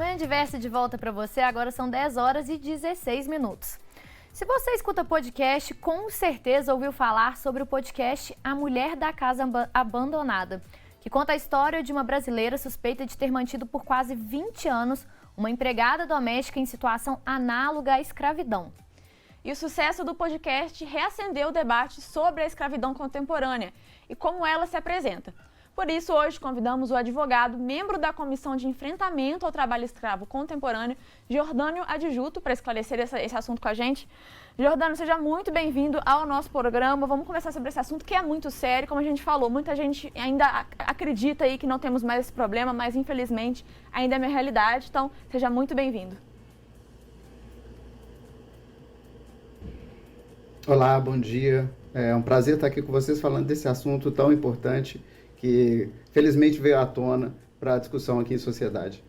Manhã Diversa de volta para você, agora são 10 horas e 16 minutos. Se você escuta podcast, com certeza ouviu falar sobre o podcast A Mulher da Casa Abandonada, que conta a história de uma brasileira suspeita de ter mantido por quase 20 anos uma empregada doméstica em situação análoga à escravidão. E o sucesso do podcast reacendeu o debate sobre a escravidão contemporânea e como ela se apresenta. Por isso, hoje convidamos o advogado, membro da Comissão de Enfrentamento ao Trabalho Escravo Contemporâneo, Jordânio Adjuto, para esclarecer esse assunto com a gente. Jordânio, seja muito bem-vindo ao nosso programa. Vamos conversar sobre esse assunto que é muito sério, como a gente falou. Muita gente ainda acredita aí que não temos mais esse problema, mas infelizmente ainda é minha realidade. Então, seja muito bem-vindo. Olá, bom dia. É um prazer estar aqui com vocês falando desse assunto tão importante que felizmente veio à tona para a discussão aqui em sociedade.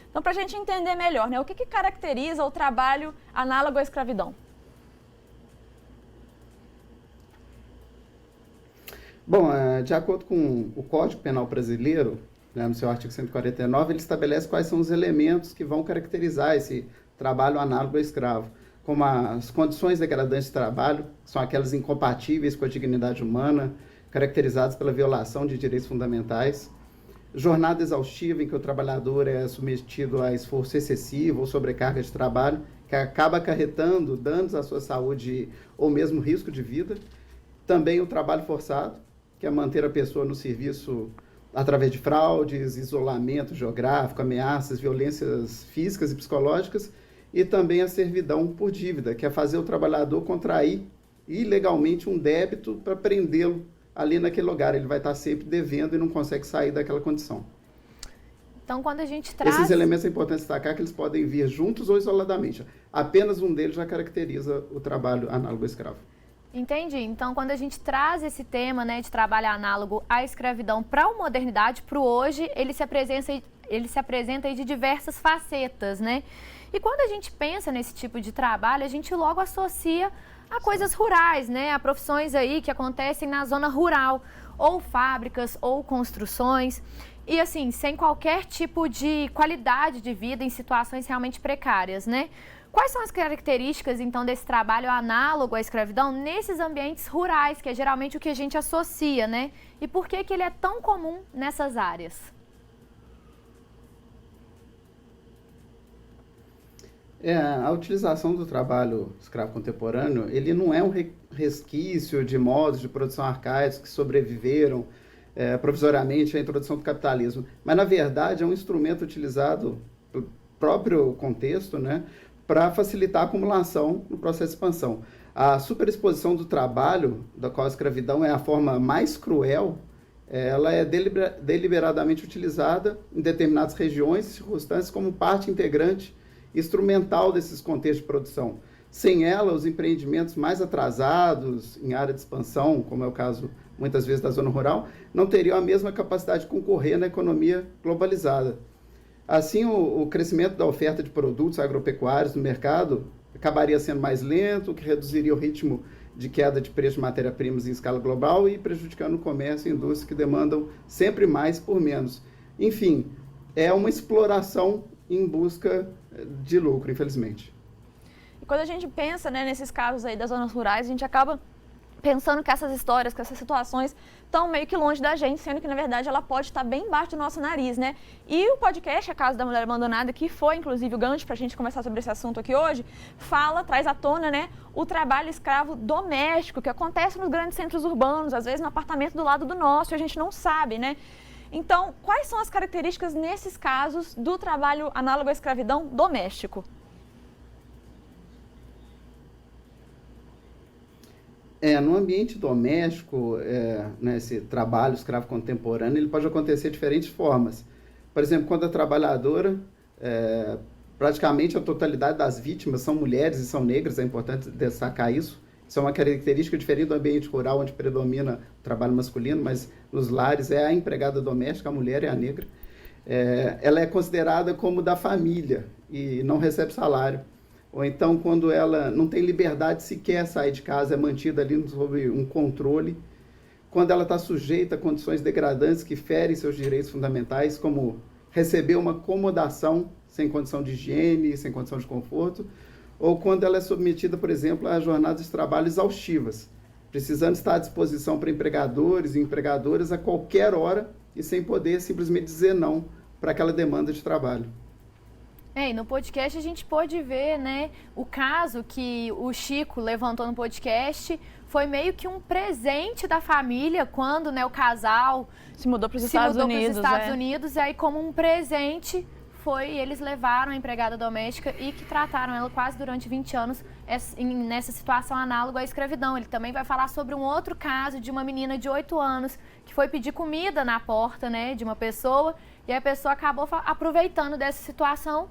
Então, para a gente entender melhor, né, o que caracteriza o trabalho análogo à escravidão? Bom, de acordo com o Código Penal Brasileiro, né, no seu artigo 149, ele estabelece quais são os elementos que vão caracterizar esse trabalho análogo ao escravo, como as condições degradantes de trabalho, que são aquelas incompatíveis com a dignidade humana, caracterizadas pela violação de direitos fundamentais, jornada exaustiva em que o trabalhador é submetido a esforço excessivo ou sobrecarga de trabalho, que acaba acarretando danos à sua saúde ou mesmo risco de vida. Também o trabalho forçado, que é manter a pessoa no serviço através de fraudes, isolamento geográfico, ameaças, violências físicas e psicológicas, e também a servidão por dívida, que é fazer o trabalhador contrair ilegalmente um débito para prendê-lo ali naquele lugar. Ele vai estar sempre devendo e não consegue sair daquela condição. Então, quando a gente traz... Esses elementos é importante destacar que eles podem vir juntos ou isoladamente. Apenas um deles já caracteriza o trabalho análogo ao escravo. Entendi. Então, quando a gente traz esse tema, né, de trabalho análogo à escravidão para a modernidade, para o hoje, ele se apresenta aí de diversas facetas, né? E quando a gente pensa nesse tipo de trabalho, a gente logo associa a coisas rurais, né? A profissões aí que acontecem na zona rural, ou fábricas, ou construções, e assim, sem qualquer tipo de qualidade de vida em situações realmente precárias, né? Quais são as características, então, desse trabalho análogo à escravidão nesses ambientes rurais, que é geralmente o que a gente associa, né? E por que ele é tão comum nessas áreas? A utilização do trabalho escravo contemporâneo, ele não é um resquício de modos de produção arcaicos que sobreviveram provisoriamente à introdução do capitalismo, mas, na verdade, é um instrumento utilizado pelo próprio contexto, né, para facilitar a acumulação no processo de expansão. A superexposição do trabalho, da qual a escravidão é a forma mais cruel, ela é deliberadamente utilizada em determinadas regiões e circunstâncias como parte integrante instrumental desses contextos de produção. Sem ela, os empreendimentos mais atrasados em área de expansão, como é o caso muitas vezes da zona rural, não teriam a mesma capacidade de concorrer na economia globalizada. Assim, o crescimento da oferta de produtos agropecuários no mercado acabaria sendo mais lento, o que reduziria o ritmo de queda de preço de matéria-primas em escala global e prejudicando o comércio e a indústria que demandam sempre mais por menos. Enfim, é uma exploração em busca de lucro, infelizmente. E quando a gente pensa, né, nesses casos aí das zonas rurais, a gente acaba pensando que essas histórias, que essas situações estão meio que longe da gente, sendo que, na verdade, ela pode estar bem embaixo do nosso nariz, né? E o podcast A Casa da Mulher Abandonada, que foi, inclusive, o gancho para a gente conversar sobre esse assunto aqui hoje, traz à tona, né, o trabalho escravo doméstico, que acontece nos grandes centros urbanos, às vezes no apartamento do lado do nosso, e a gente não sabe, né? Então, quais são as características, nesses casos, do trabalho análogo à escravidão doméstico? No ambiente doméstico, né, esse trabalho escravo contemporâneo, ele pode acontecer de diferentes formas. Por exemplo, quando a trabalhadora, praticamente a totalidade das vítimas são mulheres e são negras, é importante destacar isso. Isso é uma característica diferente do ambiente rural, onde predomina o trabalho masculino, mas nos lares é a empregada doméstica, a mulher é a negra. Ela é considerada como da família e não recebe salário. Ou então, quando ela não tem liberdade sequer sair de casa, é mantida ali sob um controle. Quando ela está sujeita a condições degradantes que ferem seus direitos fundamentais, como receber uma acomodação sem condição de higiene, sem condição de conforto, ou quando ela é submetida, por exemplo, a jornadas de trabalho exaustivas, precisando estar à disposição para empregadores e empregadoras a qualquer hora e sem poder simplesmente dizer não para aquela demanda de trabalho. E no podcast a gente pôde ver, né, o caso que o Chico levantou no podcast foi meio que um presente da família quando, né, o casal se mudou para os Estados Unidos, e aí como um presente eles levaram a empregada doméstica e que trataram ela quase durante 20 anos nessa situação análoga à escravidão. Ele também vai falar sobre um outro caso de uma menina de 8 anos que foi pedir comida na porta, né, de uma pessoa, e a pessoa acabou aproveitando dessa situação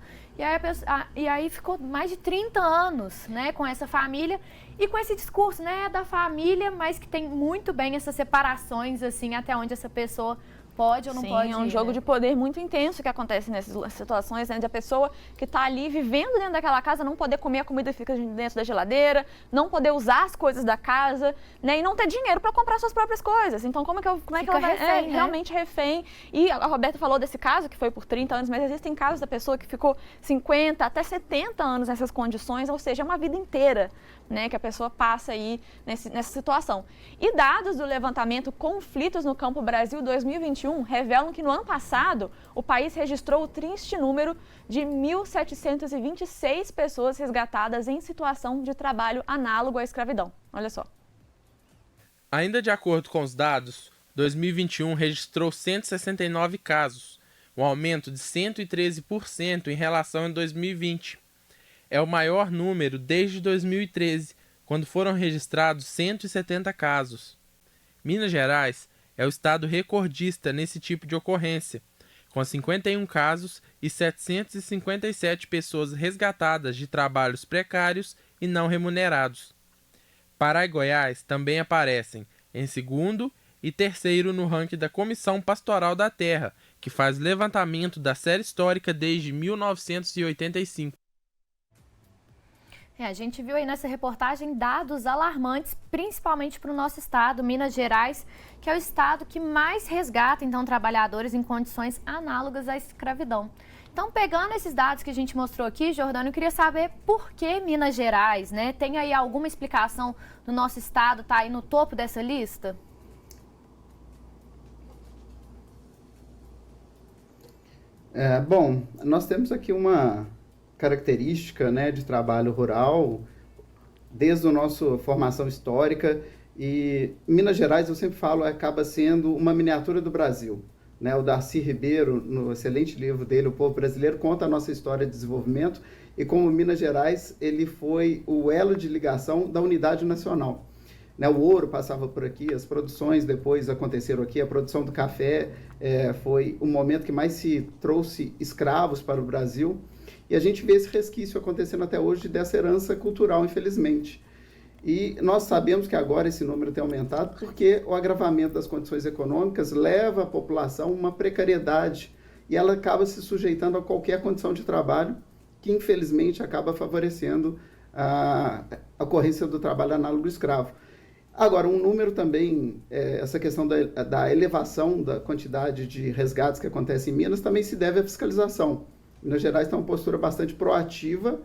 e aí ficou mais de 30 anos, né, com essa família e com esse discurso, né, da família, mas que tem muito bem essas separações, assim, até onde essa pessoa pode ou não pode ir. Sim, é um jogo de poder muito intenso que acontece nessas situações, né, de a pessoa que está ali vivendo dentro daquela casa não poder comer a comida que fica dentro da geladeira, não poder usar as coisas da casa, né, e não ter dinheiro para comprar suas próprias coisas. Então, como é que ela vai refém, né? Realmente refém? E a Roberta falou desse caso, que foi por 30 anos, mas existem casos da pessoa que ficou 50 até 70 anos nessas condições, ou seja, é uma vida inteira, né, que a pessoa passa aí nessa situação. E dados do levantamento Conflitos no Campo Brasil 2021 revelam que no ano passado o país registrou o triste número de 1.726 pessoas resgatadas em situação de trabalho análogo à escravidão. Olha só. Ainda de acordo com os dados, 2021 registrou 169 casos, um aumento de 113% em relação a 2020. É o maior número desde 2013, quando foram registrados 170 casos. Minas Gerais é o estado recordista nesse tipo de ocorrência, com 51 casos e 757 pessoas resgatadas de trabalhos precários e não remunerados. Pará e Goiás também aparecem em segundo e terceiro no ranking da Comissão Pastoral da Terra, que faz levantamento da série histórica desde 1985. A gente viu aí nessa reportagem dados alarmantes, principalmente para o nosso estado, Minas Gerais, que é o estado que mais resgata, então, trabalhadores em condições análogas à escravidão. Então, pegando esses dados que a gente mostrou aqui, Jordano, eu queria saber por que Minas Gerais, né? Tem aí alguma explicação do nosso estado tá aí no topo dessa lista? Bom, nós temos aqui uma característica, né, de trabalho rural desde a nossa formação histórica, e Minas Gerais, eu sempre falo, acaba sendo uma miniatura do Brasil, né? O Darcy Ribeiro, no excelente livro dele, O Povo Brasileiro, conta a nossa história de desenvolvimento e como Minas Gerais ele foi o elo de ligação da unidade nacional. Né, o ouro passava por aqui, as produções depois aconteceram aqui, a produção do café foi o momento que mais se trouxe escravos para o Brasil, e a gente vê esse resquício acontecendo até hoje dessa herança cultural, infelizmente. E nós sabemos que agora esse número tem aumentado porque o agravamento das condições econômicas leva a população a uma precariedade e ela acaba se sujeitando a qualquer condição de trabalho que, infelizmente, acaba favorecendo a ocorrência do trabalho análogo escravo. Agora, um número também, essa questão da elevação da quantidade de resgates que acontece em Minas também se deve à fiscalização. Minas Gerais tem uma postura bastante proativa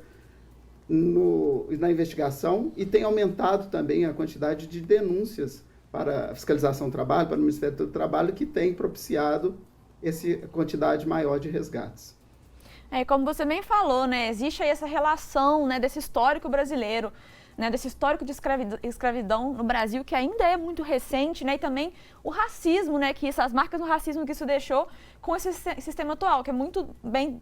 na investigação e tem aumentado também a quantidade de denúncias para a fiscalização do trabalho, para o Ministério do Trabalho, que tem propiciado essa quantidade maior de resgates. Como você bem falou, né, existe aí essa relação, né, desse histórico brasileiro, né, desse histórico de escravidão no Brasil, que ainda é muito recente, né, e também o racismo, né, que as marcas do racismo que isso deixou com esse sistema atual, que é muito bem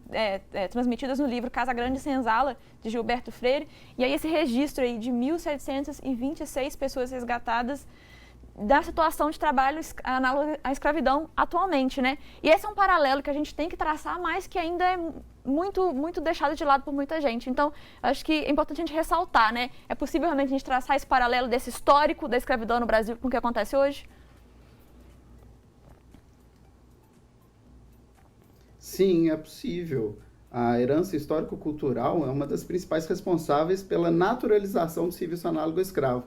transmitidas no livro Casa Grande e Senzala, de Gilberto Freire, e aí esse registro aí de 1.726 pessoas resgatadas da situação de trabalho análogo à escravidão atualmente, né? E esse é um paralelo que a gente tem que traçar, mas que ainda é muito deixado de lado por muita gente. Então, acho que é importante a gente ressaltar, né? É possível realmente a gente traçar esse paralelo desse histórico da escravidão no Brasil com o que acontece hoje? Sim, é possível. A herança histórico-cultural é uma das principais responsáveis pela naturalização do serviço análogo ao escravo.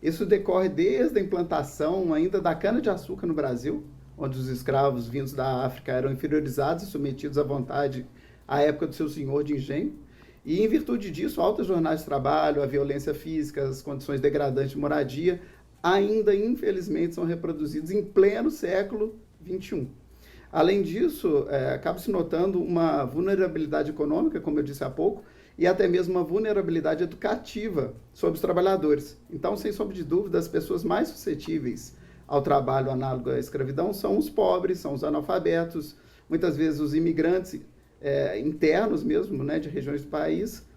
Isso decorre desde a implantação ainda da cana-de-açúcar no Brasil, onde os escravos vindos da África eram inferiorizados e submetidos à vontade à época do seu senhor de engenho. E, em virtude disso, altas jornadas de trabalho, a violência física, as condições degradantes de moradia, ainda, infelizmente, são reproduzidos em pleno século XXI. Além disso, acaba se notando uma vulnerabilidade econômica, como eu disse há pouco, e até mesmo uma vulnerabilidade educativa sobre os trabalhadores. Então, sem sombra de dúvida, as pessoas mais suscetíveis ao trabalho análogo à escravidão são os pobres, são os analfabetos, muitas vezes os imigrantes internos mesmo, né, de regiões do país,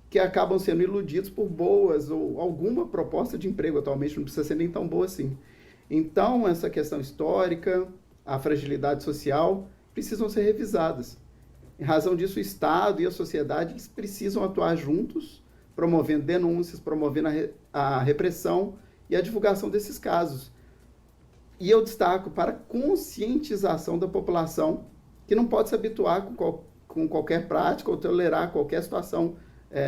que acabam sendo iludidos por boas ou alguma proposta de emprego atualmente, não precisa ser nem tão boa assim. Então, essa questão histórica, a fragilidade social, precisam ser revisadas. Em razão disso, o Estado e a sociedade precisam atuar juntos, promovendo denúncias, promovendo a repressão e a divulgação desses casos. E eu destaco para a conscientização da população, que não pode se habituar com qualquer prática ou tolerar qualquer situação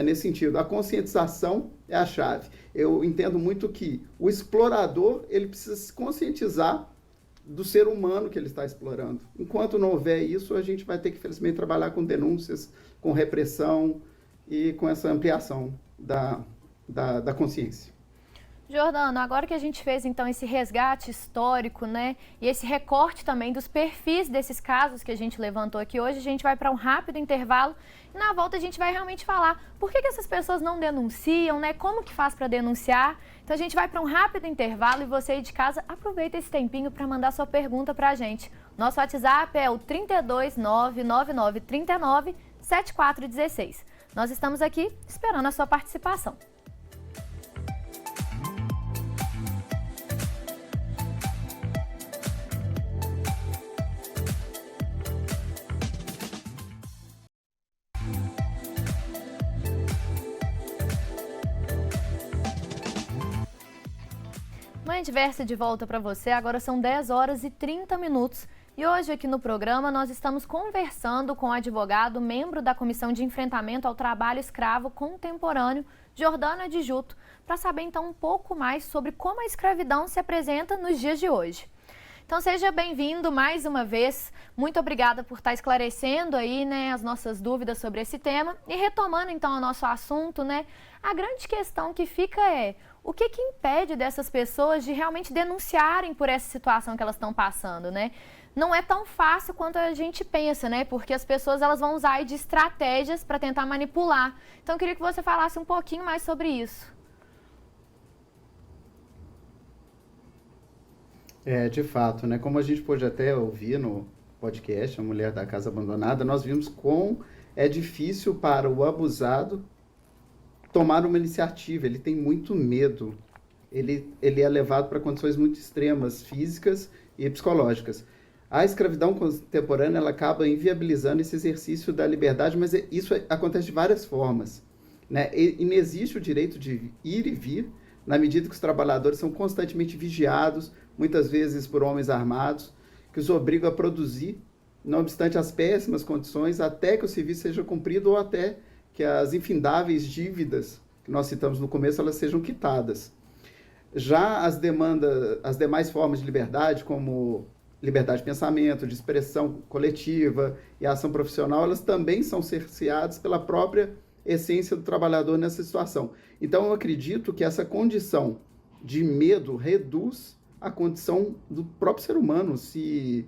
nesse sentido. A conscientização é a chave. Eu entendo muito que o explorador ele precisa se conscientizar do ser humano que ele está explorando. Enquanto não houver isso, a gente vai ter que, infelizmente, trabalhar com denúncias, com repressão e com essa ampliação da consciência. Jordano, agora que a gente fez então esse resgate histórico, né, e esse recorte também dos perfis desses casos que a gente levantou aqui hoje, a gente vai para um rápido intervalo e na volta a gente vai realmente falar por que essas pessoas não denunciam, né, como que faz para denunciar. Então a gente vai para um rápido intervalo e você aí de casa aproveita esse tempinho para mandar sua pergunta para a gente. Nosso WhatsApp é o 32999397416. Nós estamos aqui esperando a sua participação. Mãe Diversa de volta para você, agora são 10 horas e 30 minutos e hoje aqui no programa nós estamos conversando com o advogado, membro da Comissão de Enfrentamento ao Trabalho Escravo Contemporâneo, Jordano Adjuto, para saber então um pouco mais sobre como a escravidão se apresenta nos dias de hoje. Então seja bem-vindo mais uma vez, muito obrigada por estar esclarecendo aí, né, as nossas dúvidas sobre esse tema e retomando então o nosso assunto, né, a grande questão que fica é o que impede dessas pessoas de realmente denunciarem por essa situação que elas estão passando, né? Não é tão fácil quanto a gente pensa, né? Porque as pessoas elas vão usar de estratégias para tentar manipular. Então eu queria que você falasse um pouquinho mais sobre isso. De fato, né? Como a gente pôde até ouvir no podcast, A Mulher da Casa Abandonada, nós vimos como é difícil para o abusado tomar uma iniciativa, ele tem muito medo, ele é levado para condições muito extremas, físicas e psicológicas. A escravidão contemporânea ela acaba inviabilizando esse exercício da liberdade, mas isso acontece de várias formas, né? E não existe o direito de ir e vir, na medida que os trabalhadores são constantemente vigiados, muitas vezes por homens armados, que os obrigam a produzir, não obstante as péssimas condições, até que o serviço seja cumprido ou até que as infindáveis dívidas que nós citamos no começo, elas sejam quitadas. Já as demais formas de liberdade, como liberdade de pensamento, de expressão coletiva e ação profissional, elas também são cerceadas pela própria essência do trabalhador nessa situação. Então, eu acredito que essa condição de medo reduz a condição do próprio ser humano se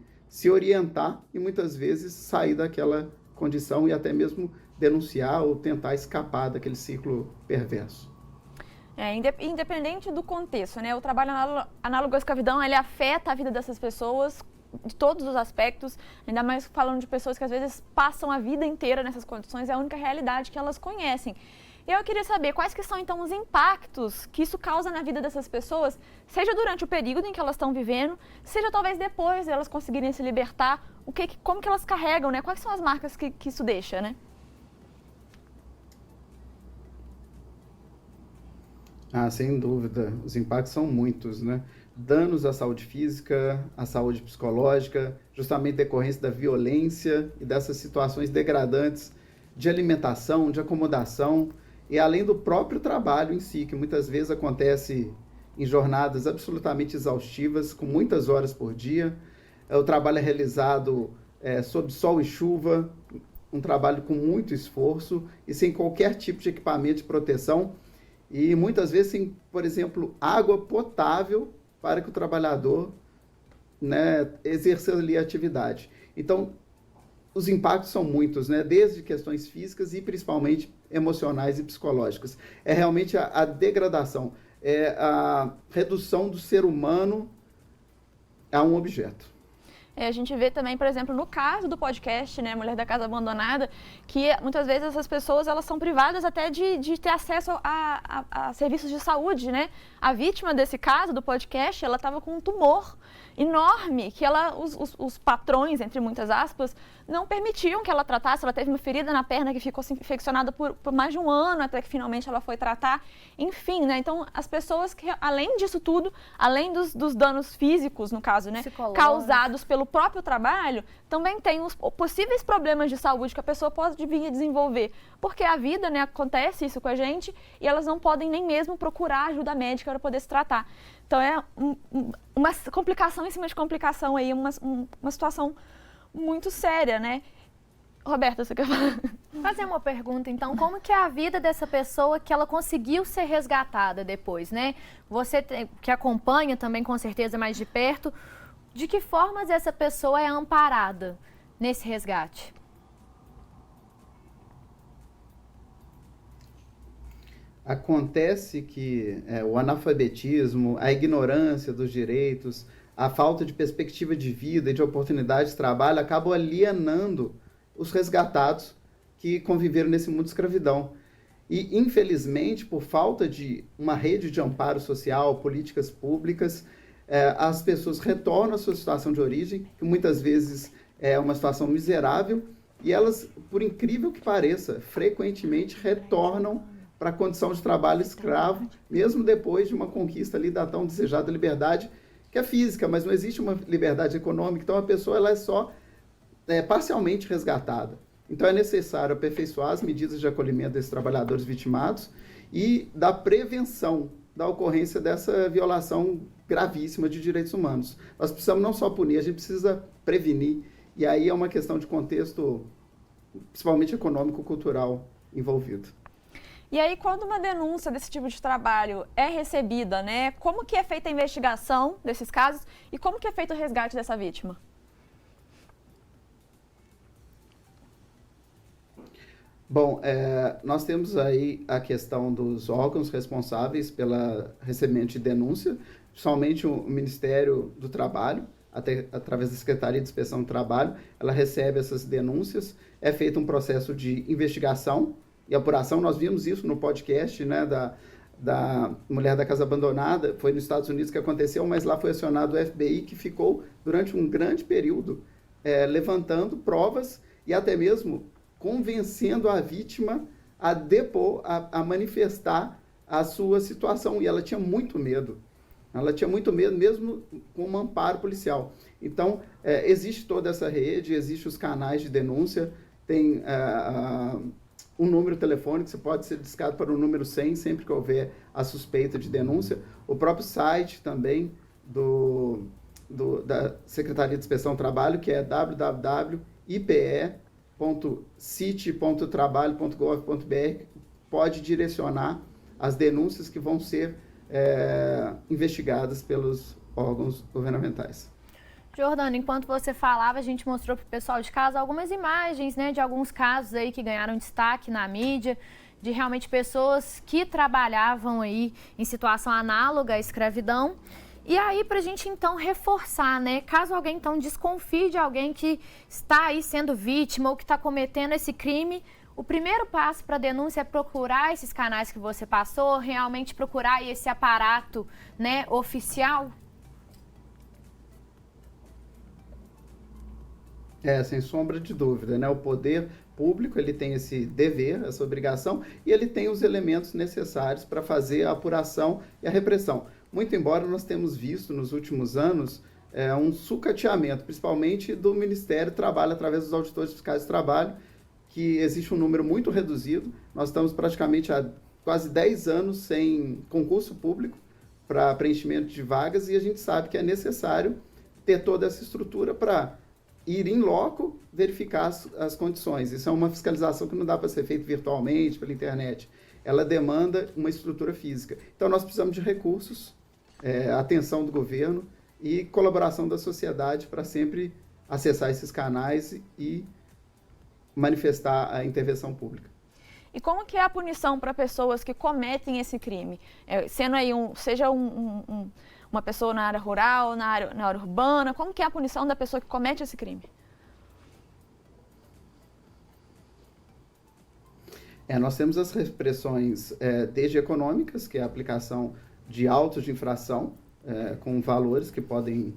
orientar e, muitas vezes, sair daquela condição e até mesmo denunciar ou tentar escapar daquele ciclo perverso. Independente do contexto, né? O trabalho análogo à escravidão, ele afeta a vida dessas pessoas de todos os aspectos, ainda mais falando de pessoas que às vezes passam a vida inteira nessas condições, é a única realidade que elas conhecem. Eu queria saber quais que são então os impactos que isso causa na vida dessas pessoas, seja durante o período em que elas estão vivendo, seja talvez depois de elas conseguirem se libertar, como que elas carregam, né? Quais são as marcas que isso deixa, né? Sem dúvida, os impactos são muitos, né? Danos à saúde física, à saúde psicológica, justamente decorrência da violência e dessas situações degradantes de alimentação, de acomodação, e além do próprio trabalho em si, que muitas vezes acontece em jornadas absolutamente exaustivas, com muitas horas por dia, o trabalho é realizado sob sol e chuva, um trabalho com muito esforço e sem qualquer tipo de equipamento de proteção e muitas vezes sem, por exemplo, água potável para que o trabalhador, né, exerça ali a atividade. Então, os impactos são muitos, né, desde questões físicas e principalmente emocionais e psicológicas. É realmente a degradação, a redução do ser humano a um objeto. A gente vê também, por exemplo, no caso do podcast, né, Mulher da Casa Abandonada, que muitas vezes essas pessoas elas são privadas até de ter acesso a serviços de saúde, né? A vítima desse caso do podcast, ela estava com um tumor enorme, que os patrões, entre muitas aspas, não permitiam que ela tratasse. Ela teve uma ferida na perna que ficou infeccionada por mais de um ano, até que finalmente ela foi tratar. Enfim, né? Então, as pessoas que, além disso tudo, além dos danos físicos, no caso, né, causados pelo próprio trabalho, também tem os possíveis problemas de saúde que a pessoa pode vir a desenvolver. Porque a vida, né, acontece isso com a gente e elas não podem nem mesmo procurar ajuda médica para poder se tratar. Então, é uma complicação em cima de complicação aí, uma situação muito séria, né? Roberta, você quer falar? Fazer uma pergunta, então, como que é a vida dessa pessoa que ela conseguiu ser resgatada depois, né? Você que acompanha também, com certeza, mais de perto, de que formas essa pessoa é amparada nesse resgate? Acontece que o analfabetismo, a ignorância dos direitos, a falta de perspectiva de vida e de oportunidade de trabalho acabam alienando os resgatados que conviveram nesse mundo de escravidão. E, infelizmente, por falta de uma rede de amparo social, políticas públicas, as pessoas retornam à sua situação de origem, que muitas vezes é uma situação miserável, e elas, por incrível que pareça, frequentemente retornam para a condição de trabalho escravo, mesmo depois de uma conquista ali da tão desejada liberdade, que é física, mas não existe uma liberdade econômica, então a pessoa ela é só parcialmente resgatada. Então é necessário aperfeiçoar as medidas de acolhimento desses trabalhadores vitimados e da prevenção da ocorrência dessa violação gravíssima de direitos humanos. Nós precisamos não só punir, a gente precisa prevenir, e aí é uma questão de contexto, principalmente econômico-cultural, envolvido. E aí, quando uma denúncia desse tipo de trabalho é recebida, né, como que é feita a investigação desses casos e como que é feito o resgate dessa vítima? Bom, nós temos aí a questão dos órgãos responsáveis pelo recebimento de denúncia, principalmente o Ministério do Trabalho, através da Secretaria de Inspeção do Trabalho, ela recebe essas denúncias, é feito um processo de investigação e apuração. Nós vimos isso no podcast, né, da Mulher da Casa Abandonada, foi nos Estados Unidos que aconteceu, mas lá foi acionado o FBI, que ficou durante um grande período levantando provas e até mesmo convencendo a vítima a depor, a manifestar a sua situação. E ela tinha muito medo. Ela tinha muito medo, mesmo com um amparo policial. Então, existe toda essa rede, existem os canais de denúncia, tem um número telefônico, você pode ser discado para o número 100, sempre que houver a suspeita de denúncia. O próprio site também da Secretaria de Inspeção do Trabalho, que é www.ipe.cite.trabalho.gov.br, pode direcionar as denúncias que vão ser investigadas pelos órgãos governamentais. Jordana, enquanto você falava, a gente mostrou para o pessoal de casa algumas imagens, né, de alguns casos aí que ganharam destaque na mídia, de realmente pessoas que trabalhavam aí em situação análoga à escravidão. E aí, para a gente, então, reforçar, né, caso alguém, então, desconfie de alguém que está aí sendo vítima ou que está cometendo esse crime, o primeiro passo para a denúncia é procurar esses canais que você passou, realmente procurar esse aparato, né, oficial? Sem sombra de dúvida, né? O poder público, ele tem esse dever, essa obrigação, e ele tem os elementos necessários para fazer a apuração e a repressão. Muito embora nós temos visto nos últimos anos um sucateamento, principalmente do Ministério do Trabalho, através dos auditores fiscais de trabalho, que existe um número muito reduzido. Nós estamos praticamente há quase 10 anos sem concurso público para preenchimento de vagas, e a gente sabe que é necessário ter toda essa estrutura para ir em loco, verificar as condições. Isso é uma fiscalização que não dá para ser feita virtualmente, pela internet. Ela demanda uma estrutura física. Então, nós precisamos de recursos, atenção do governo e colaboração da sociedade para sempre acessar esses canais e manifestar a intervenção pública. E como que é a punição para pessoas que cometem esse crime? Sendo aí uma pessoa na área rural, na área urbana, como que é a punição da pessoa que comete esse crime? Nós temos as repressões desde econômicas, que é a aplicação de autos de infração, com valores que podem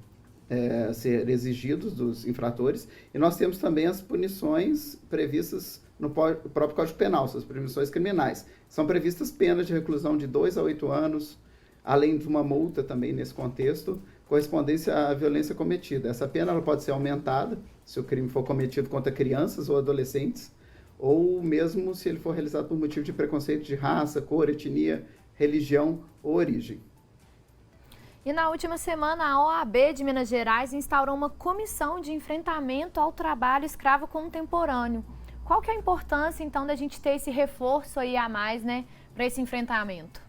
ser exigidos dos infratores, e nós temos também as punições previstas no próprio Código Penal, essas punições criminais. São previstas penas de reclusão de 2 a 8 anos, além de uma multa também nesse contexto, correspondência à violência cometida. Essa pena ela pode ser aumentada se o crime for cometido contra crianças ou adolescentes, ou mesmo se ele for realizado por motivo de preconceito de raça, cor, etnia, religião ou origem. E na última semana, a OAB de Minas Gerais instaurou uma comissão de enfrentamento ao trabalho escravo contemporâneo. Qual que é a importância, então, da gente ter esse reforço aí a mais, né, para esse enfrentamento?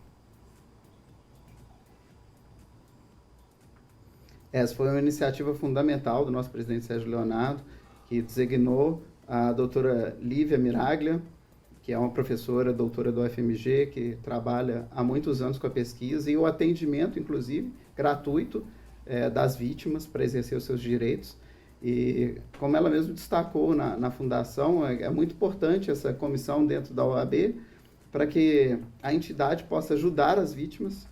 Essa foi uma iniciativa fundamental do nosso presidente Sérgio Leonardo, que designou a doutora Lívia Miraglia, que é uma professora, doutora do UFMG, que trabalha há muitos anos com a pesquisa e o atendimento, inclusive, gratuito das vítimas para exercer os seus direitos. E, como ela mesmo destacou na fundação, é muito importante essa comissão dentro da OAB para que a entidade possa ajudar as vítimas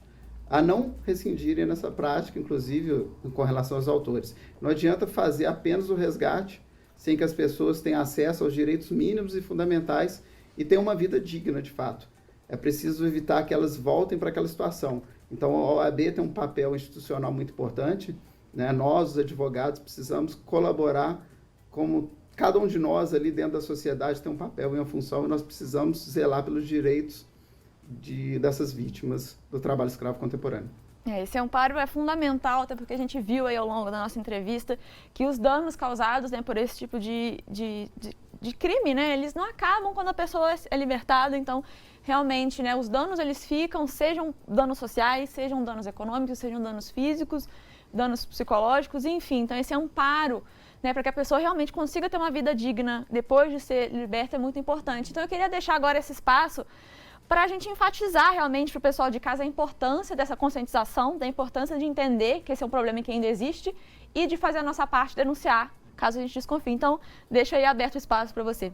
a não rescindirem nessa prática, inclusive com relação aos autores. Não adianta fazer apenas o resgate sem que as pessoas tenham acesso aos direitos mínimos e fundamentais e tenham uma vida digna, de fato. É preciso evitar que elas voltem para aquela situação. Então, a OAB tem um papel institucional muito importante, né? Nós, os advogados, precisamos colaborar, como cada um de nós ali dentro da sociedade tem um papel e uma função, e nós precisamos zelar pelos direitos dessas vítimas do trabalho escravo contemporâneo. Esse amparo é fundamental, até porque a gente viu aí ao longo da nossa entrevista que os danos causados, né, por esse tipo de crime, né, eles não acabam quando a pessoa é libertada. Então, realmente, né, os danos eles ficam, sejam danos sociais, sejam danos econômicos, sejam danos físicos, danos psicológicos, enfim. Então, esse amparo, né, para que a pessoa realmente consiga ter uma vida digna depois de ser liberta é muito importante. Então, eu queria deixar agora esse espaço para a gente enfatizar realmente para o pessoal de casa a importância dessa conscientização, da importância de entender que esse é um problema que ainda existe e de fazer a nossa parte, denunciar, caso a gente desconfie. Então, deixa aí aberto o espaço para você.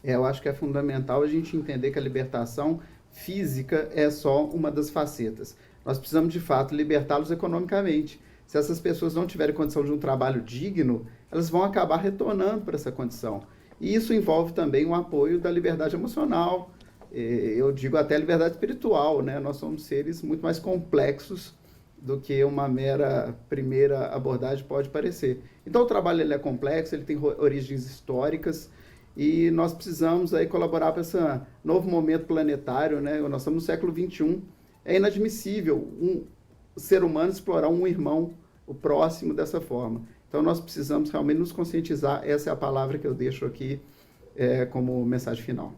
Eu acho que é fundamental a gente entender que a libertação física é só uma das facetas. Nós precisamos, de fato, libertá-los economicamente. Se essas pessoas não tiverem condição de um trabalho digno, elas vão acabar retornando para essa condição. E isso envolve também um apoio da liberdade emocional, eu digo até liberdade espiritual, né? Nós somos seres muito mais complexos do que uma mera primeira abordagem pode parecer. Então o trabalho ele é complexo, ele tem origens históricas e nós precisamos aí colaborar para esse novo momento planetário, né? Nós estamos no século XXI, é inadmissível um ser humano explorar um irmão, o próximo, dessa forma. Então, nós precisamos realmente nos conscientizar. Essa é a palavra que eu deixo aqui como mensagem final.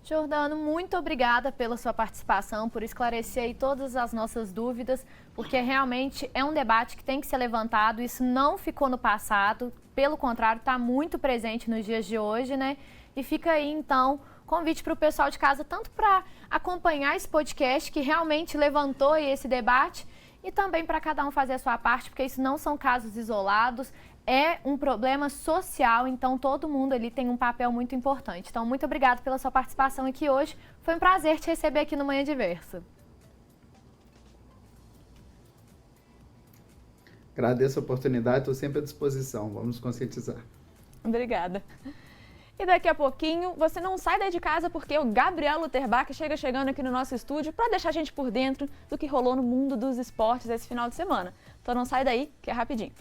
Jordano, muito obrigada pela sua participação, por esclarecer aí todas as nossas dúvidas, porque realmente é um debate que tem que ser levantado, isso não ficou no passado, pelo contrário, está muito presente nos dias de hoje, né? E fica aí, então, convite para o pessoal de casa, tanto para acompanhar esse podcast que realmente levantou aí esse debate, e também para cada um fazer a sua parte, porque isso não são casos isolados, é um problema social, então todo mundo ali tem um papel muito importante. Então, muito obrigada pela sua participação aqui hoje. Foi um prazer te receber aqui no Manhã Diversa. Agradeço a oportunidade, estou sempre à disposição. Vamos nos conscientizar. Obrigada. E daqui a pouquinho, você não sai daí de casa porque o Gabriel Luterbach chegando aqui no nosso estúdio para deixar a gente por dentro do que rolou no mundo dos esportes esse final de semana. Então não sai daí, que é rapidinho.